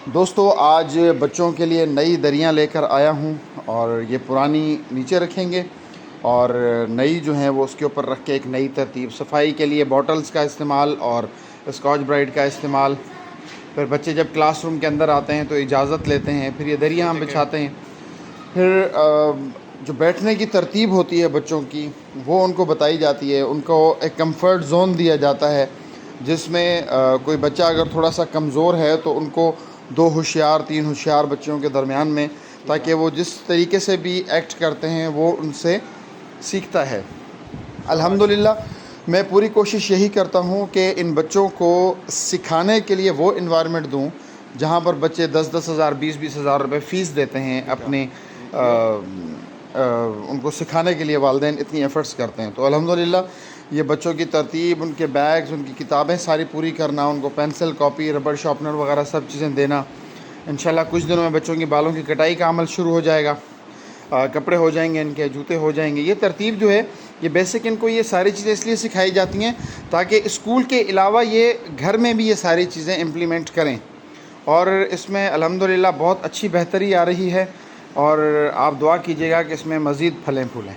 دوستو آج بچوں کے لیے نئی دریاں لے کر آیا ہوں اور یہ پرانی نیچے رکھیں گے اور نئی جو ہیں وہ اس کے اوپر رکھ کے ایک نئی ترتیب صفائی کے لیے بوٹلز کا استعمال اور اسکاچ برائٹ کا استعمال. پھر بچے جب کلاس روم کے اندر آتے ہیں تو اجازت لیتے ہیں, پھر یہ دریاں ہم بچھاتے ہیں. پھر جو بیٹھنے کی ترتیب ہوتی ہے بچوں کی وہ ان کو بتائی جاتی ہے, ان کو ایک کمفرٹ زون دیا جاتا ہے جس میں کوئی بچہ اگر تھوڑا سا کمزور ہے تو ان کو 2 ہوشیار 3 ہوشیار بچوں کے درمیان میں, تاکہ وہ جس طریقے سے بھی ایکٹ کرتے ہیں وہ ان سے سیکھتا ہے. الحمدللہ میں پوری کوشش یہی کرتا ہوں کہ ان بچوں کو سکھانے کے لیے وہ انوائرمنٹ دوں جہاں پر بچے 10-10 ہزار 20-20 ہزار روپے فیس دیتے ہیں اپنے ان کو سکھانے کے لیے والدین اتنی ایفرٹس کرتے ہیں. تو الحمدللہ یہ بچوں کی ترتیب, ان کے بیگز, ان کی کتابیں ساری پوری کرنا, ان کو پینسل, کاپی, ربڑ شارپنر وغیرہ سب چیزیں دینا. انشاءاللہ کچھ دنوں میں بچوں کی بالوں کی کٹائی کا عمل شروع ہو جائے گا, کپڑے ہو جائیں گے, ان کے جوتے ہو جائیں گے. یہ ترتیب جو ہے یہ بیسک ان کو یہ ساری چیزیں اس لیے سکھائی جاتی ہیں تاکہ اسکول کے علاوہ یہ گھر میں بھی یہ ساری چیزیں امپلیمنٹ کریں, اور اس میں الحمدللہ بہت اچھی بہتری آ رہی ہے. اور آپ دعا کیجیے گا کہ اس میں مزید پھلیں پھولیں.